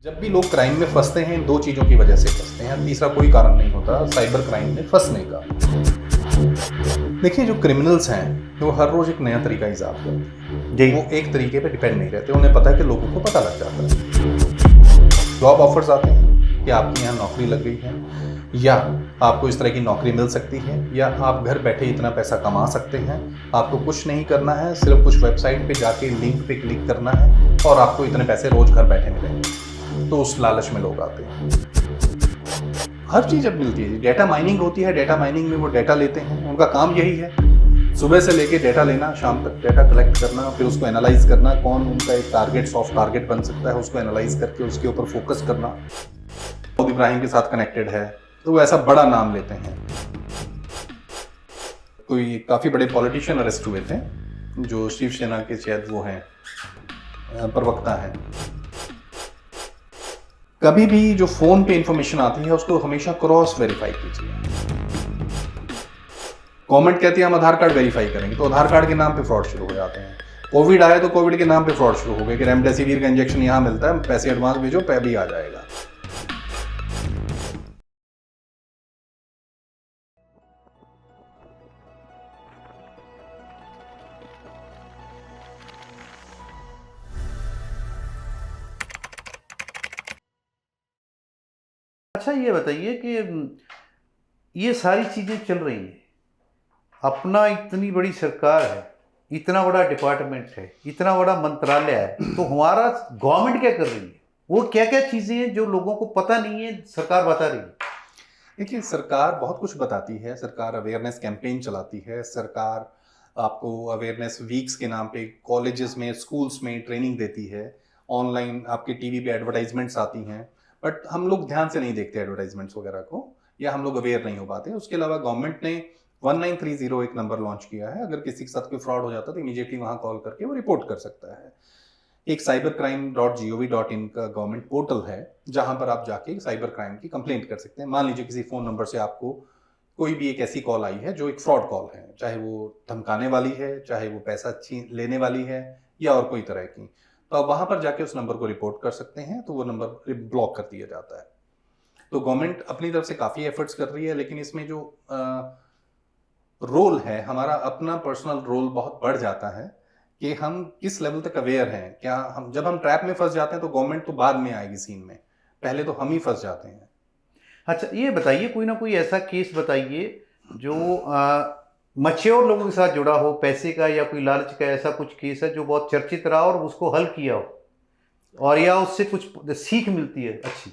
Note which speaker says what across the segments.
Speaker 1: जब भी लोग क्राइम में फंसते हैं, दो चीज़ों की वजह से फंसते हैं, तीसरा कोई कारण नहीं होता साइबर क्राइम में फंसने का। देखिए, जो क्रिमिनल्स हैं वो हर रोज़ एक नया तरीका ईजाद करते हैं।
Speaker 2: जी।
Speaker 1: वो एक तरीके पे डिपेंड नहीं रहते, उन्हें पता है कि लोगों को पता लग जाता है। जॉब ऑफर्स आते हैं कि आपकी यहाँ नौकरी लग गई है, या आपको इस तरह की नौकरी मिल सकती है, या आप घर बैठे इतना पैसा कमा सकते हैं। आपको कुछ नहीं करना है, सिर्फ कुछ वेबसाइट पे जाके लिंक पे क्लिक करना है और आपको इतने पैसे रोज़ घर बैठे मिलेंगे। तो उस लालच में लोग आते हैं। हर चीज़ अब मिलती है, डेटा माइनिंग होती है, डेटा माइनिंग में वो डेटा लेते हैं, उनका काम यही है, सुबह से लेके डेटा लेना, शाम तक डेटा कलेक्ट करना, फिर उसको एनालाइज करना, कौन उनका एक टारगेट, सॉफ्ट टारगेट बन सकता है, उसको एनालाइज करके उसके ऊपर फोकस करना। दाऊद इब्राहिम के साथ कनेक्टेड है तो वो ऐसा बड़ा नाम लेते हैं। कोई काफ़ी बड़े पॉलिटिशियन अरेस्ट हुए थे, जो शिवसेना के शायद वो हैं, प्रवक्ता हैं। कभी भी जो फोन पे इंफॉर्मेशन आती है उसको हमेशा क्रॉस वेरीफाई कीजिए। गवर्नमेंट कहती है हम आधार कार्ड वेरीफाई करेंगे, तो आधार कार्ड के नाम पे फ्रॉड शुरू हो जाते हैं। कोविड आया तो कोविड के नाम पे फ्रॉड शुरू हो गए कि रेमडेसिविर का इंजेक्शन यहाँ मिलता है, पैसे एडवांस भेजो, पे भी आ जाएगा।
Speaker 2: अच्छा, ये बताइए कि ये सारी चीज़ें चल रही हैं, अपना इतनी बड़ी सरकार है, इतना बड़ा डिपार्टमेंट है, इतना बड़ा मंत्रालय है, तो हमारा गवर्नमेंट क्या कर रही है? वो क्या क्या चीज़ें हैं जो लोगों को पता नहीं है, सरकार बता रही है?
Speaker 1: देखिए, सरकार बहुत कुछ बताती है, सरकार अवेयरनेस कैंपेन चलाती है, सरकार आपको अवेयरनेस वीक्स के नाम पे कॉलेजेस में, स्कूल्स में ट्रेनिंग देती है, ऑनलाइन आपके टीवी पे एडवर्टाइजमेंट्स आती हैं, बट हम लोग ध्यान से नहीं देखते एडवर्टाइजमेंट्स वगैरह को, या हम लोग अवेयर नहीं हो पाते। उसके अलावा गवर्नमेंट ने 1930 एक नंबर लॉन्च किया है, अगर किसी के साथ कोई फ्रॉड हो जाता है तो इमीडिएटली वहाँ कॉल करके वो रिपोर्ट कर सकता है। एक cybercrime.gov.in का गवर्नमेंट पोर्टल है, जहां पर आप जाके साइबर क्राइम की कंप्लेंट कर सकते हैं। मान लीजिए किसी फ़ोन नंबर से आपको कोई भी एक ऐसी कॉल आई है जो एक फ्रॉड कॉल है, चाहे वो धमकाने वाली है, चाहे वो पैसा छीन लेने वाली है, या और कोई तरह की, तो आप वहां पर जाके उस नंबर को रिपोर्ट कर सकते हैं, तो वो नंबर ब्लॉक कर दिया जाता है। तो गवर्नमेंट अपनी तरफ से काफ़ी एफर्ट्स कर रही है, लेकिन इसमें जो रोल है, हमारा अपना पर्सनल रोल बहुत बढ़ जाता है कि हम किस लेवल तक अवेयर हैं। क्या हम, जब हम ट्रैप में फंस जाते हैं तो गवर्नमेंट तो बाद में आएगी सीन में, पहले तो हम ही फंस जाते हैं।
Speaker 2: अच्छा, ये बताइए, कोई ना कोई ऐसा केस बताइए जो मैच्योर लोगों के साथ जुड़ा हो, पैसे का या कोई लालच का, ऐसा कुछ केस है जो बहुत चर्चित रहा और उसको हल किया हो, और या उससे कुछ सीख मिलती है अच्छी?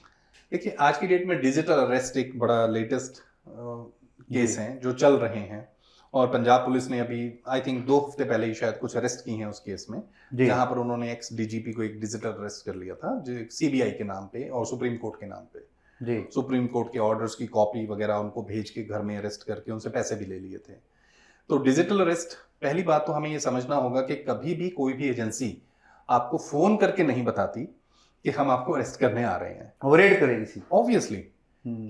Speaker 1: देखिए, आज की डेट में डिजिटल अरेस्ट एक बड़ा लेटेस्ट केस है जो चल रहे हैं, और पंजाब पुलिस ने अभी आई थिंक 2 हफ्ते पहले ही शायद कुछ अरेस्ट की हैं उस केस में,
Speaker 2: जी।
Speaker 1: जहां पर उन्होंने एक्स डीजीपी को एक डिजिटल अरेस्ट कर लिया था, जो सीबीआई के नाम पे और सुप्रीम कोर्ट के नाम पे।
Speaker 2: जी।
Speaker 1: सुप्रीम कोर्ट के ऑर्डर्स की कॉपी वगैरह उनको भेज के घर में अरेस्ट करके उनसे पैसे भी ले लिए थे। तो डिजिटल अरेस्ट, पहली बात तो हमें ये समझना होगा कि कभी भी कोई भी एजेंसी आपको फोन करके नहीं बताती कि हम आपको अरेस्ट करने आ रहे हैं,
Speaker 2: वो रेड करेगी सी।
Speaker 1: ऑब्वियसली,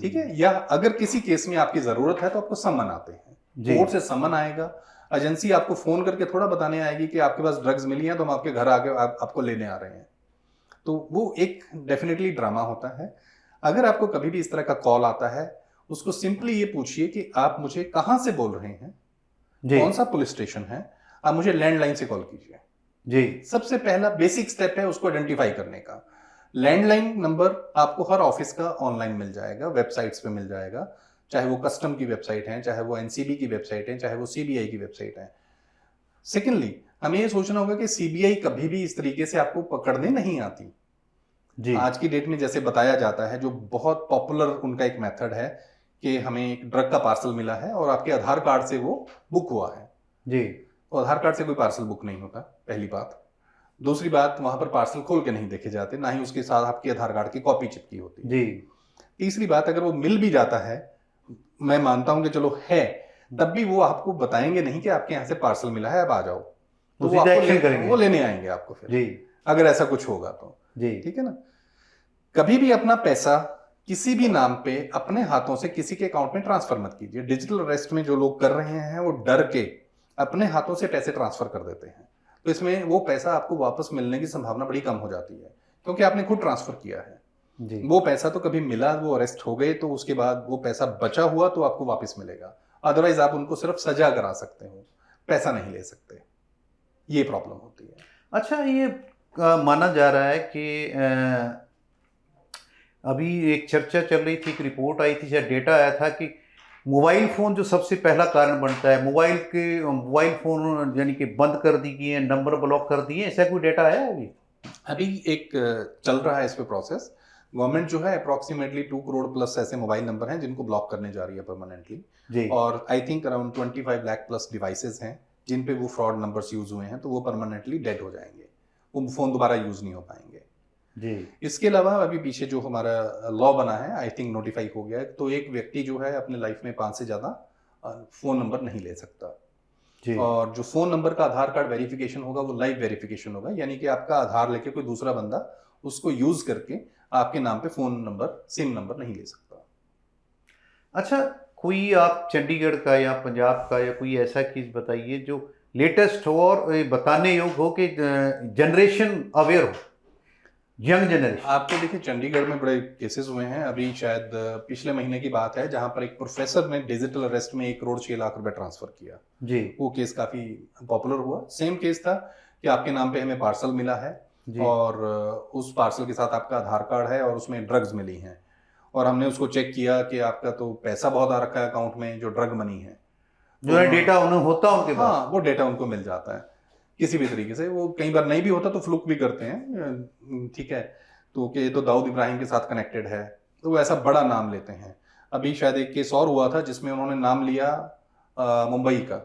Speaker 1: ठीक है। या अगर किसी केस में आपकी जरूरत है तो आपको सम्मन आते हैं,
Speaker 2: जी।
Speaker 1: कोर्ट से सम्मन आएगा। एजेंसी आपको फोन करके थोड़ा बताने आएगी कि आपके पास ड्रग्स मिली हैं तो हम आपके घर आके आपको लेने आ रहे हैं, तो वो एक डेफिनेटली ड्रामा होता है। अगर आपको कभी भी इस तरह का कॉल आता है, उसको सिंपली ये पूछिए कि आप मुझे कहाँ से बोल रहे हैं,
Speaker 2: जी।
Speaker 1: कौन सा पुलिस स्टेशन है, आप मुझे लैंडलाइन से कॉल कीजिए।
Speaker 2: जी।
Speaker 1: सबसे पहला बेसिक स्टेप है उसको आइडेंटिफाई करने का। लैंडलाइन नंबर आपको हर ऑफिस का ऑनलाइन मिल जाएगा, वेबसाइट्स पे मिल जाएगा, चाहे वो कस्टम की वेबसाइट है, चाहे वो एनसीबी की वेबसाइट है, चाहे वो सीबीआई की वेबसाइट है। सेकेंडली, हमें ये सोचना होगा कि सीबीआई कभी भी इस तरीके से आपको पकड़ने नहीं आती।
Speaker 2: जी।
Speaker 1: आज की डेट में जैसे बताया जाता है, जो बहुत पॉपुलर उनका एक मेथड है कि हमें एक ड्रग का पार्सल मिला है और आपके आधार कार्ड से वो बुक हुआ है।
Speaker 2: जी।
Speaker 1: तो आधार कार्ड से कोई पार्सल बुक नहीं होता, पहली बात। दूसरी बात, वहां पर पार्सल खोल के नहीं देखे जाते, ना ही उसके साथ आपके आधार कार्ड की कॉपी चिपकी होती है।
Speaker 2: जी।
Speaker 1: तीसरी बात, अगर वो मिल भी जाता है, मैं मानता हूं कि चलो है, तब भी वो आपको बताएंगे नहीं कि आपके यहाँ से पार्सल मिला है, अब आ जाओ। तो वो
Speaker 2: सीधा
Speaker 1: आपको
Speaker 2: एक्शन करेंगे।
Speaker 1: वो लेने आएंगे आपको फिर,
Speaker 2: जी।
Speaker 1: अगर ऐसा कुछ होगा तो।
Speaker 2: जी।
Speaker 1: ठीक है ना। कभी भी अपना पैसा किसी भी नाम पे अपने हाथों से किसी के अकाउंट में ट्रांसफर मत कीजिए। डिजिटल अरेस्ट में जो लोग कर रहे हैं वो डर के अपने हाथों से पैसे ट्रांसफर कर देते हैं, तो इसमें वो पैसा आपको वापस मिलने की संभावना बड़ी कम हो जाती है, क्योंकि आपने खुद ट्रांसफर किया है।
Speaker 2: जी
Speaker 1: वो पैसा तो कभी मिला, वो अरेस्ट हो गए तो उसके बाद वो पैसा बचा हुआ तो आपको वापस मिलेगा, अदरवाइज आप उनको सिर्फ सजा करा सकते हो, पैसा नहीं ले सकते। ये प्रॉब्लम होती है।
Speaker 2: अच्छा, ये माना जा रहा है कि अभी एक चर्चा चल रही थी, एक रिपोर्ट आई थी, शायद डेटा आया था कि मोबाइल फ़ोन जो सबसे पहला कारण बनता है, मोबाइल फ़ोन यानी कि बंद कर दी गई है, नंबर ब्लॉक कर दिए, ऐसा कोई डेटा आया है अभी?
Speaker 1: अभी एक चल रहा है इस पे प्रोसेस। गवर्नमेंट जो है अप्रोक्सीमेटली 2 करोड़ प्लस ऐसे मोबाइल नंबर हैं जिनको ब्लॉक करने जा रही है परमानेंटली।
Speaker 2: जी
Speaker 1: और I think around 25 lakh plus devices हैं जिन पे वो फ्रॉड नंबर्स यूज हुए हैं, तो वो परमानेंटली डेड हो जाएंगे, वो फ़ोन दोबारा यूज नहीं हो पाएंगे।
Speaker 2: जी
Speaker 1: इसके अलावा अभी पीछे जो हमारा लॉ बना है, आई थिंक नोटिफाई हो गया है, तो एक व्यक्ति जो है अपने लाइफ में 5 से ज़्यादा फ़ोन नंबर नहीं ले सकता।
Speaker 2: जी
Speaker 1: और जो फ़ोन नंबर का आधार कार्ड वेरिफिकेशन होगा वो लाइव वेरिफिकेशन होगा, यानी कि आपका आधार लेके कोई दूसरा बंदा उसको यूज करके आपके नाम पे फ़ोन नंबर, सिम नंबर नहीं ले सकता।
Speaker 2: अच्छा, कोई आप चंडीगढ़ का या पंजाब का या कोई ऐसा केस बताइए जो लेटेस्ट हो और बताने योग्य हो कि जनरेशन अवेयर हो, यंग जनरेशन।
Speaker 1: आपको देखिए चंडीगढ़ में बड़े केसेस हुए हैं, अभी शायद पिछले महीने की बात है जहां पर एक प्रोफेसर ने डिजिटल अरेस्ट में 1 करोड़ 6 लाख रुपए ट्रांसफर किया।
Speaker 2: जी
Speaker 1: वो केस काफी पॉपुलर हुआ। सेम केस था कि आपके नाम पे हमें पार्सल मिला है
Speaker 2: जी
Speaker 1: और उस पार्सल के साथ आपका आधार कार्ड है और उसमें ड्रग्स मिली हैं, और हमने उसको चेक किया कि आपका तो पैसा बहुत आ रखा है अकाउंट में जो ड्रग मनी है, तो
Speaker 2: जो है डेटा उन्हें होता उनके पास।
Speaker 1: हाँ वो डेटा उनको मिल जाता है किसी भी तरीके से। वो कई बार नहीं भी होता तो फ्लुक भी करते हैं, ठीक है, तो कि ये तो दाऊद इब्राहिम के साथ कनेक्टेड है, तो वो ऐसा बड़ा नाम लेते हैं। अभी शायद एक केस और हुआ था जिसमें उन्होंने नाम लिया मुंबई का,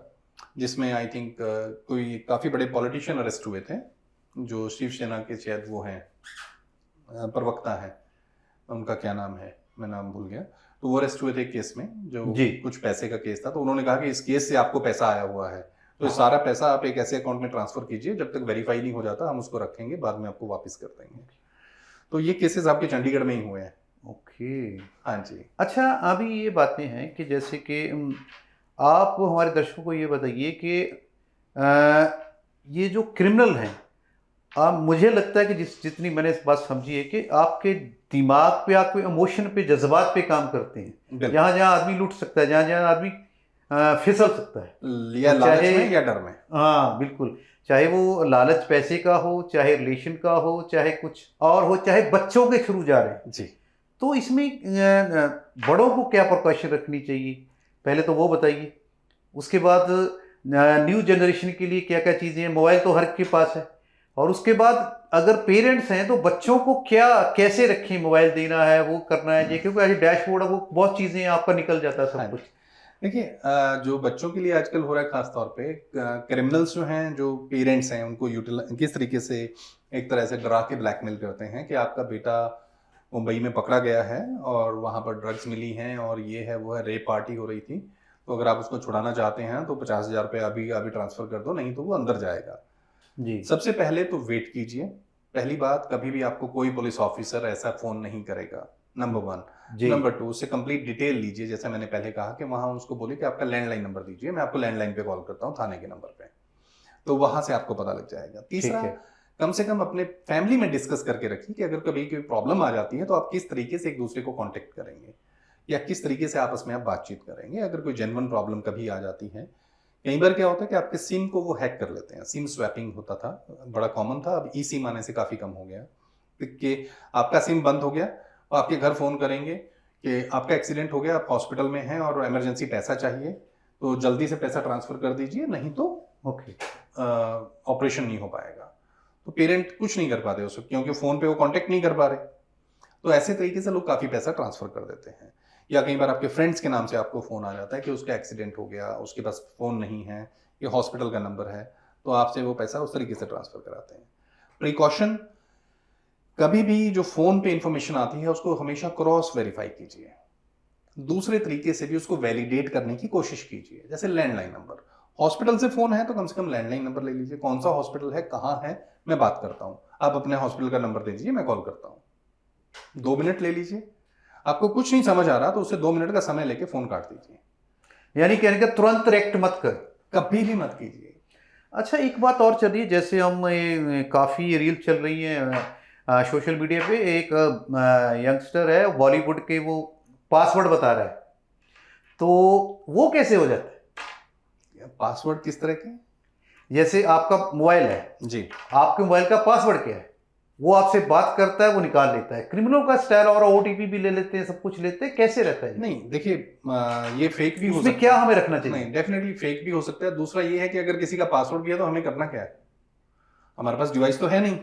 Speaker 1: जिसमें आई थिंक कोई काफ़ी बड़े पॉलिटिशियन अरेस्ट हुए थे जो शिवसेना के शायद वो हैं, प्रवक्ता हैं, उनका क्या नाम है मैं नाम भूल गया, तो वो अरेस्ट हुए थे केस में जो
Speaker 2: जी
Speaker 1: कुछ पैसे का केस था, तो उन्होंने कहा कि इस केस से आपको पैसा आया हुआ है, तो ये सारा पैसा आप एक ऐसे अकाउंट में ट्रांसफर कीजिए, जब तक वेरीफाई नहीं हो जाता हम उसको रखेंगे, बाद में आपको वापस कर देंगे। तो ये केसेस आपके चंडीगढ़ में ही हुए हैं।
Speaker 2: ओके।
Speaker 1: हाँ जी।
Speaker 2: अच्छा, अभी ये बातें हैं कि जैसे कि आप हमारे दर्शकों को ये बताइए कि ये जो क्रिमिनल हैं, मुझे लगता है कि जितनी मैंने इस बात समझी है कि आपके दिमाग पे, आपके इमोशन पे, जज्बात पे काम करते हैं।
Speaker 1: बिल्कुल।
Speaker 2: जहाँ जहाँ आदमी लूट सकता है, जहाँ जहाँ आदमी फिसल सकता है,
Speaker 1: या
Speaker 2: तो
Speaker 1: लालच
Speaker 2: चाहे
Speaker 1: में या डर में।
Speaker 2: हाँ बिल्कुल, चाहे वो लालच पैसे का हो, चाहे रिलेशन का हो, चाहे कुछ और हो, चाहे बच्चों के थ्रू जा रहे हैं।
Speaker 1: जी।
Speaker 2: तो इसमें बड़ों को क्या प्रिकॉशन रखनी चाहिए, पहले तो वो बताइए। उसके बाद न्यू जनरेशन के लिए क्या क्या चीज़ें हैं, मोबाइल तो हर के पास है, और उसके बाद अगर पेरेंट्स हैं तो बच्चों को क्या कैसे रखें, मोबाइल देना है, वो करना है, ये क्योंकि आज डैशबोर्ड है, वो बहुत चीज़ें आपका निकल जाता है
Speaker 1: हाँ
Speaker 2: सब कुछ।
Speaker 1: देखिए, जो बच्चों के लिए आजकल हो रहा है खास तौर पे, क्रिमिनल्स जो हैं, जो पेरेंट्स हैं, उनको किस तरीके से एक तरह से डरा के ब्लैकमेल करते हैं कि आपका बेटा मुंबई में पकड़ा गया है और वहाँ पर ड्रग्स मिली हैं और ये है वो है, रेप पार्टी हो रही थी, तो अगर आप उसको छुड़ाना चाहते हैं तो 50,000 रुपये अभी अभी ट्रांसफर कर दो, नहीं तो वो अंदर जाएगा।
Speaker 2: जी
Speaker 1: सबसे पहले तो वेट कीजिए। पहली बात, कभी भी आपको कोई पुलिस ऑफिसर ऐसा फोन नहीं करेगा, नंबर 1।
Speaker 2: जी
Speaker 1: नंबर 2, उससे कंप्लीट डिटेल लीजिए, जैसे मैंने पहले कहा कि वहां उसको बोलिए कि आपका लैंडलाइन नंबर दीजिए, मैं आपको लैंडलाइन पे कॉल करता हूँ थाने के नंबर पे, तो वहां से आपको पता लग जाएगा।
Speaker 2: ठीक
Speaker 1: तीसरा,
Speaker 2: है।
Speaker 1: कम से कम अपने फैमिली में डिस्कस करके रखिए कि अगर कभी कोई प्रॉब्लम आ जाती है तो आप किस तरीके से एक दूसरे को कांटेक्ट करेंगे या किस तरीके से आपस में आप बातचीत करेंगे अगर कोई जेन्युइन प्रॉब्लम कभी आ जाती है। कई बार क्या होता है कि आपके सिम को वो हैक कर लेते हैं, सिम स्वैपिंग होता था, बड़ा कॉमन था, अब ई सिम आने से काफ़ी कम हो गया कि आपका सिम बंद हो गया और आपके घर फ़ोन करेंगे कि आपका एक्सीडेंट हो गया, आप हॉस्पिटल में हैं और इमरजेंसी पैसा चाहिए, तो जल्दी से पैसा ट्रांसफ़र कर दीजिए, नहीं तो
Speaker 2: ओके।
Speaker 1: ऑपरेशन नहीं हो पाएगा। तो पेरेंट कुछ नहीं कर पाते उसको, क्योंकि फ़ोन पे वो कांटेक्ट नहीं कर पा रहे, तो ऐसे तरीके से लोग काफ़ी पैसा ट्रांसफ़र कर देते हैं। या कई बार आपके फ्रेंड्स के नाम से आपको फ़ोन आ जाता है कि उसका एक्सीडेंट हो गया, उसके पास फ़ोन नहीं है, ये हॉस्पिटल का नंबर है, तो आपसे वो पैसा उस तरीके से ट्रांसफ़र कराते हैं। प्रिकॉशन, कभी भी जो फ़ोन पे इंफॉर्मेशन आती है उसको हमेशा क्रॉस वेरीफाई कीजिए, दूसरे तरीके से भी उसको वैलिडेट करने की कोशिश कीजिए। जैसे लैंडलाइन नंबर, हॉस्पिटल से फ़ोन है तो कम से कम लैंडलाइन नंबर ले लीजिए, कौन सा हॉस्पिटल है, कहाँ है, मैं बात करता हूँ, आप अपने हॉस्पिटल का नंबर दे दीजिए, मैं कॉल करता हूँ, 2 मिनट ले लीजिए। आपको कुछ नहीं समझ आ रहा तो उससे 2 मिनट का समय लेके फ़ोन काट दीजिए।
Speaker 2: यानी कहने का तुरंत रिएक्ट मत कर।
Speaker 1: कभी भी मत कीजिए।
Speaker 2: अच्छा, एक बात और चल रही है, जैसे हम काफ़ी रील चल रही हैं, सोशल मीडिया पे एक यंगस्टर है बॉलीवुड के, वो पासवर्ड बता रहा है, तो वो कैसे हो जाता है?
Speaker 1: पासवर्ड किस तरह के?
Speaker 2: जैसे आपका मोबाइल है
Speaker 1: जी,
Speaker 2: आपके मोबाइल का पासवर्ड क्या है, वो आपसे बात करता है, वो निकाल लेता है। क्रिमिनल का स्टाइल, और ओटीपी भी ले लेते हैं, सब कुछ लेते हैं, कैसे रहता है?
Speaker 1: नहीं देखिए, ये फेक भी हो
Speaker 2: उसमें
Speaker 1: सकता
Speaker 2: क्या
Speaker 1: है।
Speaker 2: हमें रखना चाहिए?
Speaker 1: नहीं, डेफिनेटली फेक भी हो सकता है। दूसरा ये है कि अगर किसी का पासवर्ड भी है तो हमें करना क्या है? हमारे पास डिवाइस तो है नहीं,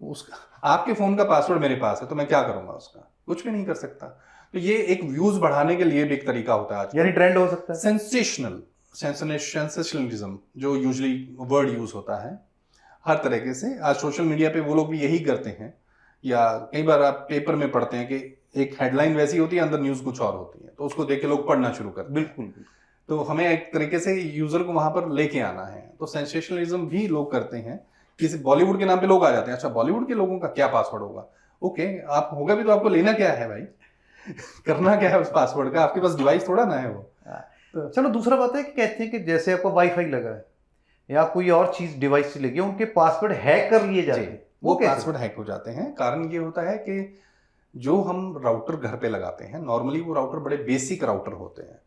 Speaker 1: उसका आपके फोन का पासवर्ड मेरे पास है तो मैं क्या करूंगा उसका? कुछ भी नहीं कर सकता। तो ये एक व्यूज बढ़ाने के लिए भी एक तरीका होता है आज।
Speaker 2: यानी ट्रेंड हो सकता है।
Speaker 1: सेंसेशनलिज्म जो यूजली वर्ड यूज होता है हर तरीके से, आज सोशल मीडिया पे वो लोग भी यही करते हैं। या कई बार आप पेपर में पढ़ते हैं कि एक हेडलाइन वैसी होती है, अंदर न्यूज कुछ और होती है, तो उसको देख के लोग पढ़ना शुरू करते हैं।
Speaker 2: बिल्कुल।
Speaker 1: तो हमें एक तरीके से यूजर को वहां पर लेके आना है। तो सेंसेशनलिज्म भी लोग करते हैं। किसी बॉलीवुड के नाम पे लोग आ जाते हैं, अच्छा बॉलीवुड के लोगों का क्या पासवर्ड होगा? ओके, आप होगा भी तो आपको लेना क्या है भाई? करना क्या है उस पासवर्ड का? आपके पास डिवाइस थोड़ा ना है वो।
Speaker 2: तो चलो, दूसरा बात है कि कहते हैं कि जैसे आपका वाईफाई लगा है या कोई और चीज डिवाइस से लगी है, उनके पासवर्ड हैक कर लिए जाते हैं,
Speaker 1: वो
Speaker 2: कैसे?
Speaker 1: पासवर्ड हैक हो जाते हैं। कारण ये होता है कि जो हम राउटर घर पे लगाते हैं, नॉर्मली वो राउटर बड़े बेसिक राउटर होते हैं,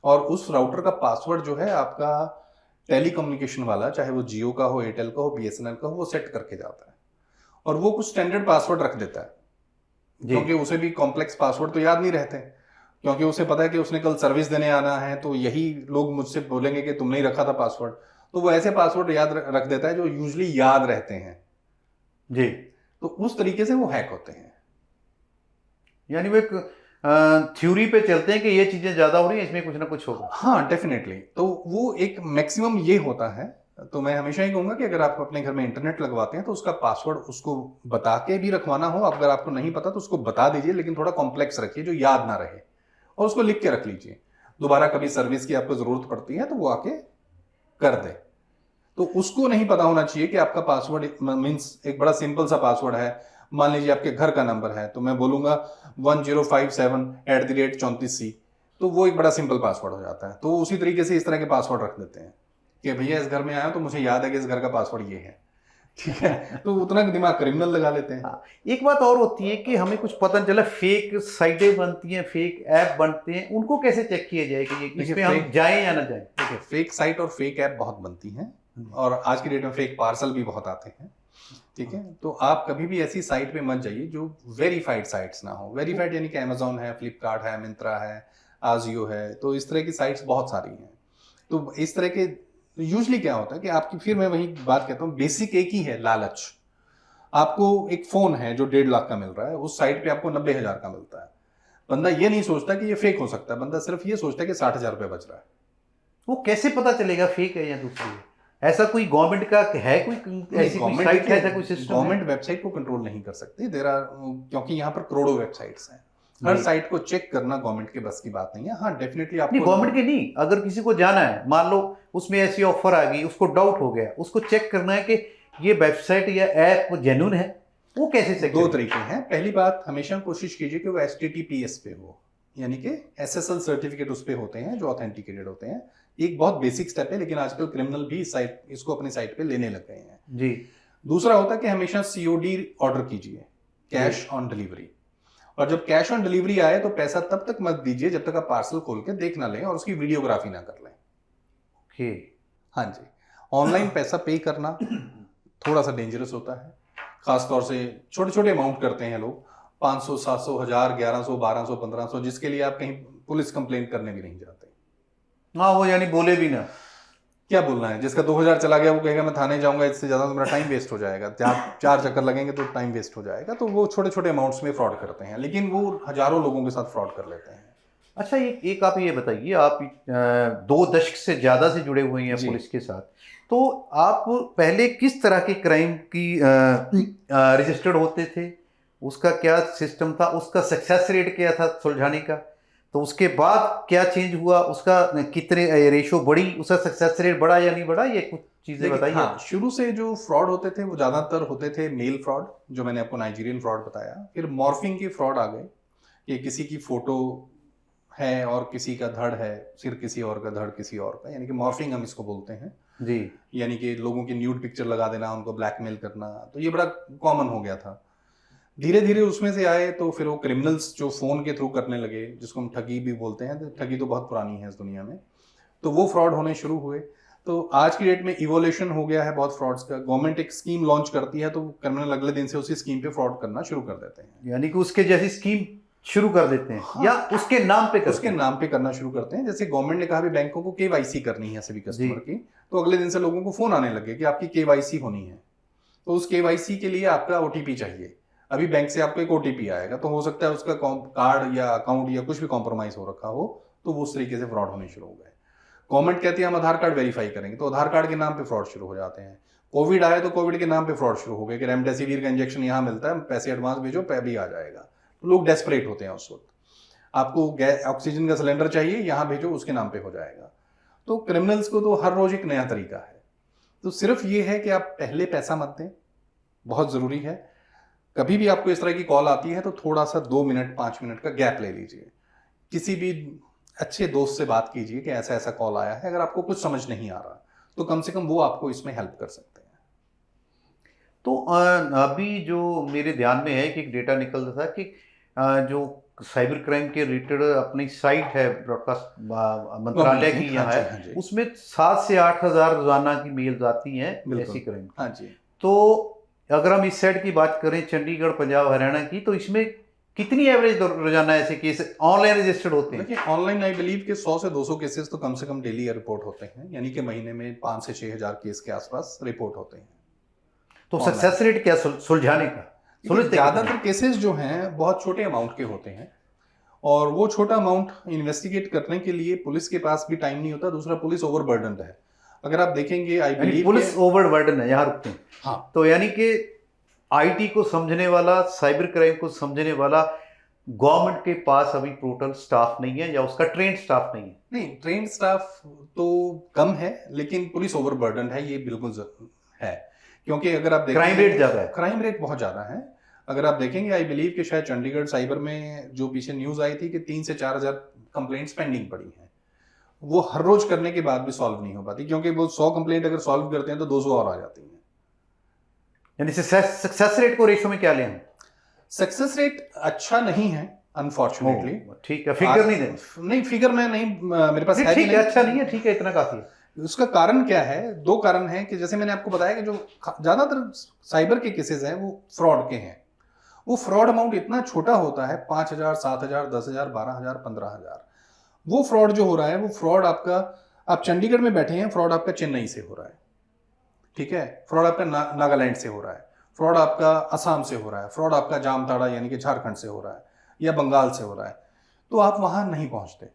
Speaker 1: और उस राउटर का पासवर्ड जो है आपका टेलीकम्युनिकेशन वाला, चाहे वो जियो का हो, एयरटेल का हो, बीएसएनएल का हो, वो सेट करके जाता है और वो कुछ स्टैंडर्ड पासवर्ड रख देता है। क्योंकि उसे भी कॉम्प्लेक्स पासवर्ड तो याद नहीं रहते, क्योंकि उसे पता है कि उसने कल सर्विस देने आना है, तो यही लोग मुझसे बोलेंगे कि तुमने ही रखा था पासवर्ड। तो वो ऐसे पासवर्ड याद रख देता है जो यूजली याद रहते हैं
Speaker 2: जी।
Speaker 1: तो उस तरीके से वो हैक होते हैं।
Speaker 2: यानी वो एक थ्योरी पे चलते हैं कि ये चीजें ज्यादा हो रही हैं, इसमें कुछ ना कुछ होगा।
Speaker 1: हाँ, डेफिनेटली। तो वो एक मैक्सिमम ये होता है। तो मैं हमेशा ही कहूंगा कि अगर आप अपने घर में इंटरनेट लगवाते हैं तो उसका पासवर्ड उसको बता के भी रखवाना हो। अगर आपको नहीं पता तो उसको बता दीजिए, लेकिन थोड़ा कॉम्प्लेक्स रखिए जो याद ना रहे, और उसको लिख के रख लीजिए। दोबारा कभी सर्विस की आपको जरूरत पड़ती है तो वो आके कर दे। तो उसको नहीं पता होना चाहिए कि आपका पासवर्ड मीन्स एक बड़ा सिंपल सा पासवर्ड है। मान लीजिए आपके घर का नंबर है तो मैं बोलूंगा 1057@34C, तो वो एक बड़ा सिंपल पासवर्ड हो जाता है। तो उसी तरीके से इस तरह के पासवर्ड रख देते हैं कि भैया इस घर में आया तो मुझे याद है कि इस घर का पासवर्ड ये है, ठीक है। तो उतना दिमाग क्रिमिनल लगा लेते हैं।
Speaker 2: हाँ, एक बात और होती है कि हमें कुछ पता नहीं चला, फेक साइटें बनती हैं, फेक ऐप बनते हैं, उनको कैसे चेक किया जाए कि इस पे हम जाएं या ना जाएं?
Speaker 1: देखिए, फेक साइट और फेक ऐप बहुत बनती हैं, और आज की डेट में फेक पार्सल भी बहुत आते हैं, ठीक है। तो आप कभी भी ऐसी साइट पे मत जाइए जो वेरीफाइड साइट्स ना हो। वेरीफाइड यानी कि अमेजोन है, फ्लिपकार्ट है, मिंत्रा है, आजियो है, तो इस तरह की साइट्स बहुत सारी हैं। तो इस तरह के यूजली क्या होता है कि आपकी, फिर मैं वही बात कहता हूँ, बेसिक एक ही है, लालच। आपको एक फोन है जो 1.5 लाख का मिल रहा है, उस साइट पे आपको 90,000 का मिलता है। बंदा ये नहीं सोचता कि ये फेक हो सकता है, बंदा सिर्फ ये सोचता है कि 60,000 रुपये बच रहा है।
Speaker 2: वो कैसे पता चलेगा फेक है या दूसरी है? ऐसा कोई गवर्नमेंट का है, कोई ऐसी कोई साइट है, ऐसा कोई सिस्टम?
Speaker 1: गवर्नमेंट वेबसाइट को कंट्रोल नहीं कर सकती देर आर, क्योंकि यहाँ पर करोड़ों वेबसाइट्स हैं। हर साइट को चेक करना गवर्नमेंट के बस की बात नहीं है। हाँ, डेफिनेटली आपको
Speaker 2: गवर्नमेंट के नहीं, अगर किसी को जाना है, मान लो उसमें ऐसी ऑफर आ गई, उसको डाउट हो गया, उसको चेक करना है कि ये वेबसाइट या ऐप जेन्युइन है, वो कैसे चेक?
Speaker 1: दो तरीके हैं। पहली बात, हमेशा कोशिश कीजिए कि वो HTTPS पे हो, यानी कि SSL सर्टिफिकेट उस पे होते हैं जो ऑथेंटिकेटेड होते हैं। एक बहुत बेसिक स्टेप है, लेकिन आजकल क्रिमिनल भी साइट इसको अपनी साइट पे लेने लग गए हैं
Speaker 2: जी।
Speaker 1: दूसरा होता है कि हमेशा COD ऑर्डर कीजिए, कैश ऑन डिलीवरी। और जब कैश ऑन डिलीवरी आए तो पैसा तब तक मत दीजिए जब तक आप पार्सल खोल के देख ना लें और उसकी वीडियोग्राफी ना कर लें।
Speaker 2: ओके।
Speaker 1: हाँ जी, ऑनलाइन पैसा पे करना थोड़ा सा डेंजरस होता है, खासतौर से छोटे छोटे अमाउंट करते हैं लोग, 500, 700, 1000, 1100, 1200, 1500, जिसके लिए आप कहीं पुलिस कंप्लेंट करने भी नहीं जाते।
Speaker 2: हाँ, वो यानी बोले भी ना,
Speaker 1: क्या बोलना है? जिसका 2000 चला गया वो कहेगा मैं थाने जाऊंगा, इससे ज्यादा तो मेरा टाइम वेस्ट हो जाएगा, चार चक्कर लगेंगे तो टाइम वेस्ट हो जाएगा। तो वो छोटे छोटे अमाउंट्स में फ्रॉड करते हैं, लेकिन वो हजारों लोगों के साथ फ्रॉड कर लेते हैं।
Speaker 2: अच्छा, एक आप ये बताइए, आप 2 दशक से ज़्यादा से जुड़े हुए हैं
Speaker 1: जी।
Speaker 2: पुलिस के साथ, तो आप पहले किस तरह के क्राइम की रजिस्टर्ड होते थे, उसका क्या सिस्टम था, उसका सक्सेस रेट क्या था सुलझाने का, तो उसके बाद क्या चेंज हुआ, उसका कितने रेशो बढ़ी, उसका सक्सेस रेट बढ़ा या नहीं बढ़ा, ये कुछ चीज़ें बताइए।
Speaker 1: हाँ, शुरू से जो फ्रॉड होते थे वो ज़्यादातर होते थे मेल फ्रॉड, जो मैंने आपको नाइजीरियन फ्रॉड बताया। फिर मॉर्फिंग के फ्रॉड आ गए कि किसी की फोटो है और किसी का धड़ है, सिर किसी और का, धड़ किसी और का, यानी कि मॉर्फिंग हम इसको बोलते हैं।
Speaker 2: जी।
Speaker 1: यानी कि लोगों की न्यूड पिक्चर लगा देना, उनको ब्लैकमेल करना, तो ये बड़ा कॉमन हो गया था। धीरे धीरे उसमें से आए तो फिर वो क्रिमिनल्स जो फोन के थ्रू करने लगे, जिसको हम ठगी भी बोलते हैं, तो ठगी तो बहुत पुरानी है इस दुनिया में, तो वो फ्रॉड होने शुरू हुए। तो आज की डेट में इवोल्यूशन हो गया है बहुत फ्रॉड्स का। गवर्नमेंट एक स्कीम लॉन्च करती है तो क्रिमिनल अगले दिन से उसी स्कीम पे फ्रॉड करना शुरू कर देते हैं।
Speaker 2: यानी कि उसके जैसी स्कीम शुरू कर देते हैं।
Speaker 1: हाँ,
Speaker 2: या उसके नाम पे करते
Speaker 1: उसके
Speaker 2: हैं।
Speaker 1: नाम पे करना शुरू करते हैं। जैसे गवर्नमेंट ने कहा भी बैंकों को केवाईसी करनी है सभी कस्टमर की, तो अगले दिन से लोगों को फोन आने लगे कि आपकी केवाईसी होनी है, तो उस केवाईसी के लिए आपका ओटीपी चाहिए। अभी बैंक से आपको एक ओटीपी आएगा, तो हो सकता है उसका कार्ड या अकाउंट या कुछ भी कॉम्प्रोमाइज हो रखा हो, तो वो उस तरीके से फ्रॉड होने शुरू हो गए। गवर्नमेंट कहती है हम आधार कार्ड वेरीफाई करेंगे, तो आधार कार्ड के नाम पे फ्रॉड शुरू हो जाते हैं। कोविड आया तो कोविड के नाम पे फ्रॉड शुरू हो गए कि रेमडेसिविर का इंजेक्शन यहाँ मिलता है, पैसे एडवांस भेजो, भी आ जाएगा। तो लोग डेस्परेट होते हैं उस वक्त, आपको गैस ऑक्सीजन का सिलेंडर चाहिए, यहाँ भेजो, उसके नाम पे हो जाएगा। तो क्रिमिनल्स को तो हर रोज एक नया तरीका है। तो सिर्फ ये है कि आप पहले पैसा मत दें, बहुत जरूरी है। कभी भी आपको इस तरह की कॉल आती है तो थोड़ा सा 2 मिनट 5 मिनट का गैप ले लीजिए, किसी भी अच्छे दोस्त से बात कीजिए कि ऐसा ऐसा कॉल आया है। अगर आपको कुछ समझ नहीं आ रहा तो कम से कम वो आपको इसमें हेल्प कर सकते हैं।
Speaker 2: तो अभी जो मेरे ध्यान में है कि एक डेटा निकल रहा था कि जो साइबर क्राइम के रिलेटेड अपनी साइट है ब्रॉडकास्ट मंत्रालय की यहाँ
Speaker 1: हाँ
Speaker 2: है,
Speaker 1: जी।
Speaker 2: उसमें 7 से 8 हज़ार रोजाना की मेल्स आती हैं ऐसी क्राइम।
Speaker 1: हाँ जी।
Speaker 2: तो अगर हम इस साइड की बात करें चंडीगढ़ पंजाब हरियाणा की, तो इसमें कितनी एवरेज रोजाना ऐसे केस ऑनलाइन रजिस्टर्ड होते हैं?
Speaker 1: देखिए ऑनलाइन आई बिलीव कि 100 से 200 केसेस तो कम से कम डेली रिपोर्ट होते हैं, यानी कि महीने में 5 से 6 हज़ार केस के आसपास रिपोर्ट होते हैं।
Speaker 2: तो सक्सेस रेट क्या सुलझाने का?
Speaker 1: ज्यादातर केसेस जो हैं बहुत छोटे अमाउंट के होते हैं, और वो छोटा अमाउंट इन्वेस्टिगेट करने के लिए पुलिस के पास भी टाइम नहीं होता। दूसरा, पुलिस ओवरबर्डन्ड है। अगर आप देखेंगे आई बिलीव
Speaker 2: पुलिस ओवरबर्डन है, यहाँ रुकते हैं।
Speaker 1: हाँ,
Speaker 2: तो यानी कि आईटी को समझने वाला, साइबर क्राइम को समझने वाला गवर्नमेंट के पास अभी टोटल स्टाफ नहीं है, या उसका ट्रेंड स्टाफ नहीं है?
Speaker 1: नहीं, ट्रेन स्टाफ तो कम है, लेकिन पुलिस ओवरबर्डन है, ये बिल्कुल है। क्योंकि अगर आप देखेंगे
Speaker 2: क्राइम रेट ज्यादा है,
Speaker 1: क्राइम रेट बहुत ज्यादा है। अगर आप देखेंगे आई बिलीव कि शायद चंडीगढ़ साइबर में जो पीछे न्यूज आई थी कि 3 से 4 हज़ार कंप्लेंट्स पेंडिंग पड़ी हैं, वो हर रोज करने के बाद भी सॉल्व नहीं हो पाती, क्योंकि वो 100 कंप्लेंट अगर सॉल्व करते हैं तो 200 और आ जाती हैं।
Speaker 2: यानी सक्सेस रेट को रेशो में क्या लें?
Speaker 1: सक्सेस रेट अच्छा नहीं है अनफॉर्चुनेटली।
Speaker 2: ठीक है, फिगर नहीं दें?
Speaker 1: नहीं, फिगर में नहीं, मेरे पास है।
Speaker 2: ठीक है, अच्छा नहीं है, ठीक है, इतना काफी है।
Speaker 1: उसका कारण क्या है? 2 कारण हैं कि जैसे मैंने आपको बताया कि जो ज्यादातर साइबर के केसेस हैं वो फ्रॉड के हैं। वो फ्रॉड अमाउंट इतना छोटा होता है, 5,000, 7,000, 10,000, 12,000, 15,000। वो फ्रॉड जो हो रहा है, वो फ्रॉड आपका, आप चंडीगढ़ में बैठे हैं, फ्रॉड आपका चेन्नई से हो रहा है, ठीक है, फ्रॉड आपका नागालैंड से हो रहा है, फ्रॉड आपका असम से हो रहा है, फ्रॉड आपका जामताड़ा यानी कि झारखंड से हो रहा है, या बंगाल से हो रहा है। तो आप वहां नहीं पहुंचते,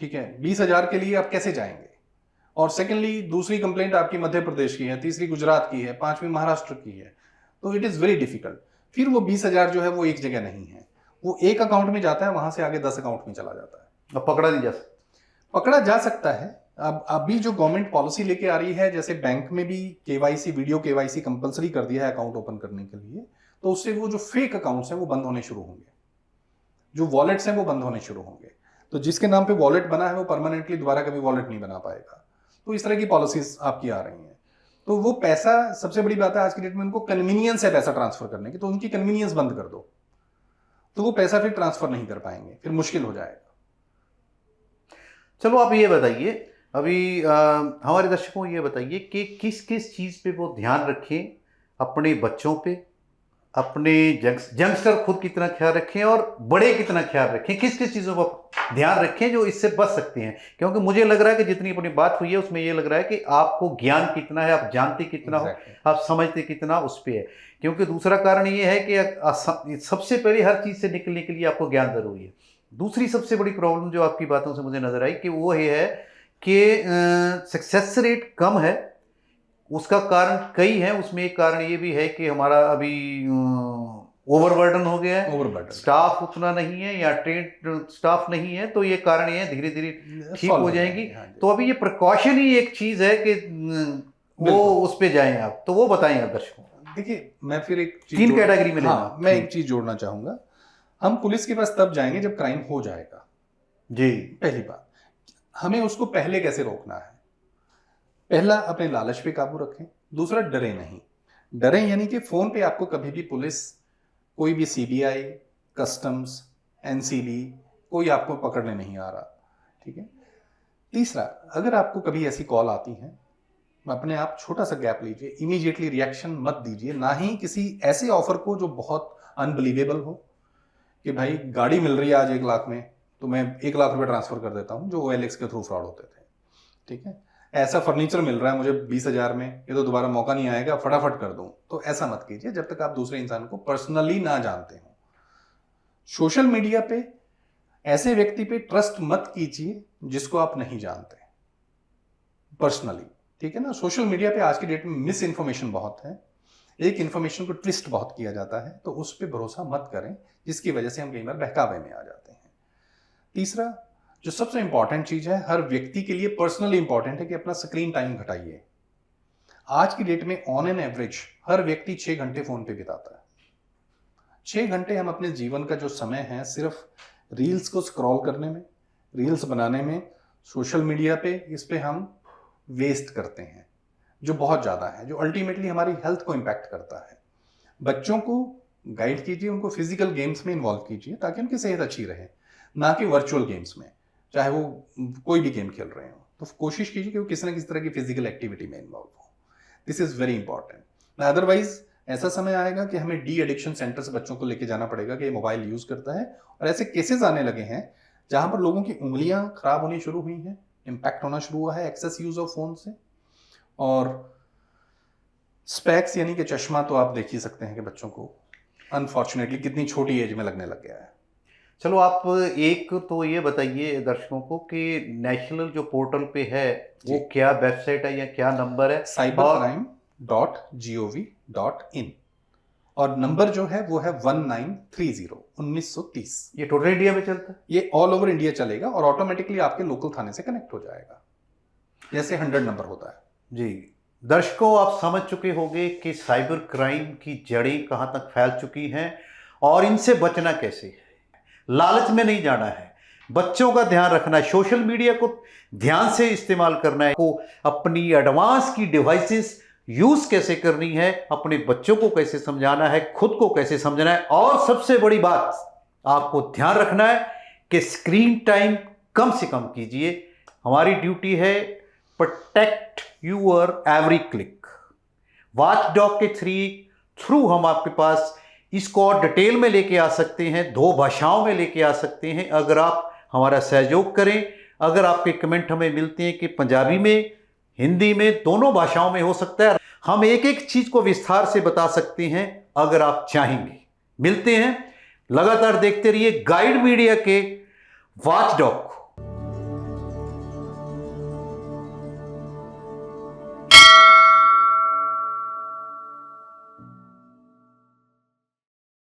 Speaker 1: ठीक है। 20,000 के लिए आप कैसे जाएंगे? और सेकेंडली, दूसरी कंप्लेंट आपकी मध्य प्रदेश की है, तीसरी गुजरात की है, 5वीं महाराष्ट्र की है, तो इट इज वेरी डिफिकल्ट। फिर वो 20,000 जो है वो एक जगह नहीं है, वो एक अकाउंट में जाता है, वहां से आगे 10 अकाउंट में चला जाता है।
Speaker 2: अब पकड़ा नहीं जा सकता?
Speaker 1: पकड़ा जा सकता है। अब अभी जो गवर्नमेंट पॉलिसी लेके आ रही है, जैसे बैंक में भी केवाईसी, वीडियो केवाईसी कंपलसरी कर दिया है अकाउंट ओपन करने के लिए, तो उससे वो जो फेक अकाउंट्स हैं वो बंद होने शुरू होंगे, जो वॉलेट्स हैं वो बंद होने शुरू होंगे। तो जिसके नाम पे वॉलेट बना है वो परमानेंटली दोबारा कभी वॉलेट नहीं बना पाएगा। तो इस तरह की पॉलिसीज आपकी आ रही हैं। तो वो पैसा, सबसे बड़ी बात है आज की डेट में उनको कन्वीनियंस है पैसा ट्रांसफर करने की, तो उनकी कन्वीनियंस बंद कर दो, तो वो पैसा फिर ट्रांसफर नहीं कर पाएंगे, फिर मुश्किल हो जाएगा।
Speaker 2: चलो आप ये बताइए, अभी हमारे दर्शकों को ये बताइए कि किस किस चीज़ पे वो ध्यान रखें, अपने बच्चों पे, अपने यंगस्टर खुद कितना ख्याल रखें और बड़े कितना ख्याल रखें, किस किस चीज़ों पर ध्यान रखें जो इससे बच सकते हैं? क्योंकि मुझे लग रहा है कि जितनी अपनी बात हुई है उसमें ये लग रहा है कि आपको ज्ञान कितना है, आप जानते कितना हो, आप समझते कितना, उस पर है। क्योंकि दूसरा कारण ये है कि सबसे पहले हर चीज़ से निकलने के लिए आपको ज्ञान ज़रूरी है। दूसरी सबसे बड़ी प्रॉब्लम जो आपकी बातों से मुझे नजर आई कि वो ये है कि सक्सेस रेट कम है। उसका कारण कई है, उसमें एक कारण ये भी है कि हमारा अभी ओवरबर्डन हो गया है,
Speaker 1: ओवरबर्डन,
Speaker 2: स्टाफ उतना नहीं है या ट्रेंड स्टाफ नहीं है, तो ये कारण ये है, धीरे धीरे ठीक हो जाएंगी। तो अभी ये प्रिकॉशन ही एक चीज है कि वो उस पे जाएं आप, तो वो बताएं आप दर्शकों।
Speaker 1: देखिए, मैं फिर एक
Speaker 2: 3 कैटेगरी में लेना।
Speaker 1: मैं एक चीज जोड़ना चाहूंगा। हम पुलिस के पास तब जाएंगे जब क्राइम हो जाएगा।
Speaker 2: जी,
Speaker 1: पहली बात, हमें उसको पहले कैसे रोकना है। पहला, अपने लालच पे काबू रखें। दूसरा, डरे नहीं। डरे यानी कि फ़ोन पे आपको कभी भी पुलिस, कोई भी सीबीआई, कस्टम्स, एनसीबी, कोई आपको पकड़ने नहीं आ रहा, ठीक है। तीसरा, अगर आपको कभी ऐसी कॉल आती है, अपने आप छोटा सा गैप लीजिए, इमीडिएटली रिएक्शन मत दीजिए, ना ही किसी ऐसे ऑफर को जो बहुत अनबिलीवेबल हो कि भाई गाड़ी मिल रही है आज 1 लाख में, तो मैं 1 लाख रुपए ट्रांसफर कर देता हूं, जो OLX के थ्रू फ्रॉड होते थे, ठीक है। ऐसा फर्नीचर मिल रहा है मुझे 20,000 में, ये तो दोबारा मौका नहीं आएगा, फटाफट कर दूं, तो ऐसा मत कीजिए जब तक आप दूसरे इंसान को पर्सनली ना जानते हो। सोशल मीडिया पे ऐसे व्यक्ति पे ट्रस्ट मत कीजिए जिसको आप नहीं जानते पर्सनली, ठीक है ना। सोशल मीडिया पे आज की डेट में मिस इन्फॉर्मेशन बहुत है, एक इन्फॉर्मेशन को ट्विस्ट बहुत किया जाता है, तो उस पर भरोसा मत करें, जिसकी वजह से हम कई बार बहकावे में आ जाते हैं। तीसरा, जो सबसे इंपॉर्टेंट चीज है, हर व्यक्ति के लिए पर्सनली इंपॉर्टेंट है कि अपना स्क्रीन टाइम घटाइए। आज की डेट में ऑन एन एवरेज हर व्यक्ति 6 घंटे फोन पे बिताता है। 6 घंटे हम अपने जीवन का जो समय है सिर्फ रील्स को स्क्रॉल करने में, रील्स बनाने में, सोशल मीडिया पे, इस पे हम वेस्ट करते हैं, जो बहुत ज़्यादा है, जो अल्टीमेटली हमारी हेल्थ को इम्पैक्ट करता है। बच्चों को गाइड कीजिए, उनको फिजिकल गेम्स में इन्वॉल्व कीजिए ताकि उनकी सेहत अच्छी रहे, ना कि वर्चुअल गेम्स में, चाहे वो कोई भी गेम खेल रहे हो, तो कोशिश कीजिए कि वो किसी ना किसी तरह की फिजिकल एक्टिविटी में इन्वॉल्व हो। This is very important. Otherwise ऐसा समय आएगा कि हमें डी एडिक्शन सेंटर से बच्चों को लेके जाना पड़ेगा कि मोबाइल यूज करता है, और ऐसे केसेस आने लगे हैं जहां पर लोगों की उंगलियां खराब होनी शुरू हुई हैं, इम्पैक्ट होना शुरू हुआ है एक्सेस यूज ऑफ फोन से। और स्पेक्स यानी कि चश्मा तो आप देख ही सकते हैं कि बच्चों को अनफॉर्चुनेटली कितनी छोटी एज में लगने लग गया है।
Speaker 2: चलो, आप एक तो ये बताइए दर्शकों को कि नेशनल जो पोर्टल पे है वो क्या वेबसाइट है या क्या नंबर है?
Speaker 1: cybercrime.gov.in, और नंबर जो है वो है 1930
Speaker 2: ये टोटल इंडिया में चलता है?
Speaker 1: ये ऑल ओवर इंडिया चलेगा और ऑटोमेटिकली आपके लोकल थाने से कनेक्ट हो जाएगा, जैसे 100 नंबर होता है।
Speaker 2: जी दर्शकों, आप समझ चुके होंगे कि साइबर क्राइम की जड़ें कहां तक फैल चुकी हैं और इनसे बचना कैसे है। लालच में नहीं जाना है, बच्चों का ध्यान रखना है, सोशल मीडिया को ध्यान से इस्तेमाल करना है, को अपनी एडवांस की डिवाइसेस यूज कैसे करनी है, अपने बच्चों को कैसे समझाना है, खुद को कैसे समझना है, और सबसे बड़ी बात आपको ध्यान रखना है कि स्क्रीन टाइम कम से कम कीजिए। हमारी ड्यूटी है protect your every click. Watchdog के थ्रू हम आपके पास इसको और डिटेल में लेके आ सकते हैं, 2 भाषाओं में लेके आ सकते हैं, अगर आप हमारा सहयोग करें। अगर आपके कमेंट हमें मिलते हैं कि पंजाबी में, हिंदी में, दोनों भाषाओं में हो सकता है, हम एक एक चीज को विस्तार से बता सकते हैं अगर आप चाहेंगे। मिलते हैं, लगातार देखते रहिए गाइड मीडिया के वॉचडॉग।